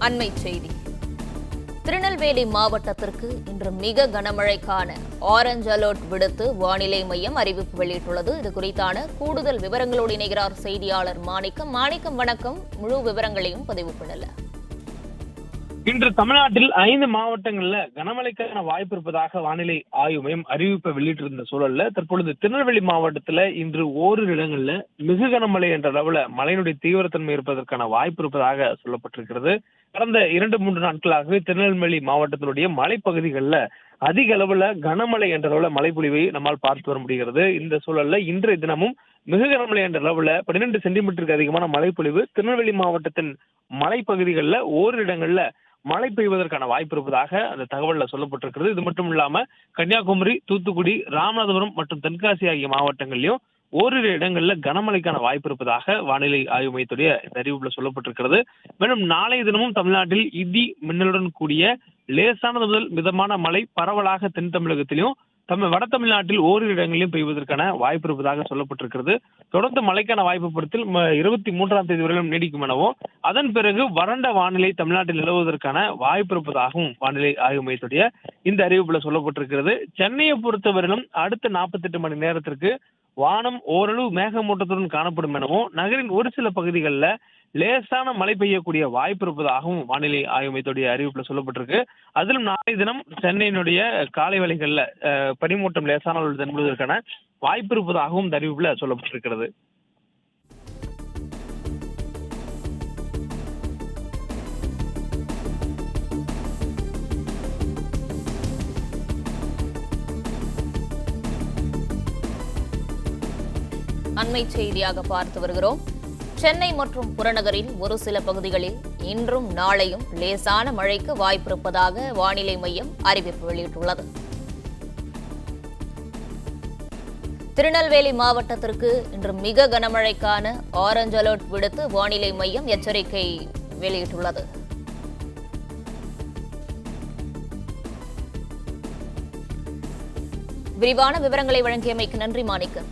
அண்மை செய்தி. திருநெல்வேலி மாவட்டத்திற்கு இன்று மிக கனமழைக்கான ஆரஞ்ச் அலர்ட் விடுத்து வானிலை மையம் அறிவிப்பு வெளியிட்டுள்ளது. இது குறித்தான கூடுதல் விவரங்களோடு இணைகிறார் செய்தியாளர் மாணிக்கம். வணக்கம். முழு விவரங்களையும் பதிவு பண்ணல. இன்று தமிழ்நாட்டில் 5 மாவட்டங்கள்ல கனமழைக்கான வாய்ப்பு இருப்பதாக வானிலை ஆய்வு மையம் அறிவிப்பை வெளியிட்டிருந்த சூழல்ல தற்பொழுது திருநெல்வேலி மாவட்டத்துல இன்று ஓரிரு இடங்கள்ல மிக கனமழை என்ற அளவுல மழையினுடைய தீவிரத்தன்மை இருப்பதற்கான வாய்ப்பு இருப்பதாக சொல்லப்பட்டிருக்கிறது. கடந்த 2-3 நாட்களாகவே திருநெல்வேலி மாவட்டத்தினுடைய மலைப்பகுதிகளில் அதிக அளவுல கனமழை என்ற அளவுல மழைப்பொழிவை நம்மால் பார்த்து வர முடிகிறது. இந்த சூழல்ல இன்றைய தினமும் மிக கனமழை என்ற அளவுல 12 சென்டிமீட்டருக்கு அதிகமான மழைப்பொழிவு திருநெல்வேலி மாவட்டத்தின் மலைப்பகுதிகளில் ஓரிரு இடங்கள்ல மழை பெய்வதற்கான வாய்ப்பு இருப்பதாக அந்த தகவல்ல சொல்லப்பட்டிருக்கிறது. இது மட்டும் இல்லாம கன்னியாகுமரி, தூத்துக்குடி, ராமநாதபுரம் மற்றும் தென்காசி ஆகிய மாவட்டங்களிலும் ஓரிரு இடங்கள்ல கனமழைக்கான வாய்ப்பு இருப்பதாக வானிலை ஆய்வு மையத்துடைய இந்த அறிவிப்புல சொல்லப்பட்டிருக்கிறது. மேலும் நாளைய தினமும் தமிழ்நாட்டில் இடி மின்னலுடன் கூடிய லேசானது முதல் மிதமான மழை பரவலாக தென் தமிழகத்திலும் வட தமிழ்நாட்டில் ஓரிரு இடங்களிலும் பெய்வதற்கான வாய்ப்பு இருப்பதாக சொல்லப்பட்டிருக்கிறது. தொடர்ந்து மழைக்கான வாய்ப்பு பொறுத்தில் 23ஆம் தேதி வரையிலும் நீடிக்கும் எனவும் அதன் பிறகு வறண்ட வானிலை தமிழ்நாட்டில் நிலவுவதற்கான வாய்ப்பு இருப்பதாகவும் வானிலை ஆய்வு மையத்துடைய இந்த அறிவிப்புல சொல்லப்பட்டிருக்கிறது. சென்னையை பொறுத்தவரையிலும் அடுத்த 48 மணி நேரத்திற்கு வானம் ஓரளவு மேகமூட்டத்துடன் காணப்படும் எனவும் நகரின் ஒரு சில பகுதிகளில் லேசான மழை பெய்யக்கூடிய வாய்ப்பு இருப்பதாகவும் வானிலை ஆய்வு மையத்துடைய அறிவிப்புல சொல்லப்பட்டிருக்கு. அதிலும் நாளை தினம் சென்னையினுடைய காலை வேளைகள்ல பனிமூட்டம் லேசான தென்படுவதற்கான வாய்ப்பு இருப்பதாகவும் இந்த அறிவிப்புல சொல்லப்பட்டிருக்கிறது. அண்மை செய்தியாக பார்த்து வருகிறோம். சென்னை மற்றும் புறநகரின் ஒரு சில பகுதிகளில் இன்றும் நாளையும் லேசான மழைக்கு வாய்ப்பிருப்பதாக வானிலை மையம் அறிவிப்பு வெளியிட்டுள்ளது. திருநெல்வேலி மாவட்டத்திற்கு இன்று மிக கனமழைக்கான ஆரஞ்ச் அலர்ட் விடுத்து வானிலை மையம் எச்சரிக்கை வெளியிட்டுள்ளது. விரிவான விவரங்களை வழங்கியமைக்கு நன்றி மாணிக்கம்.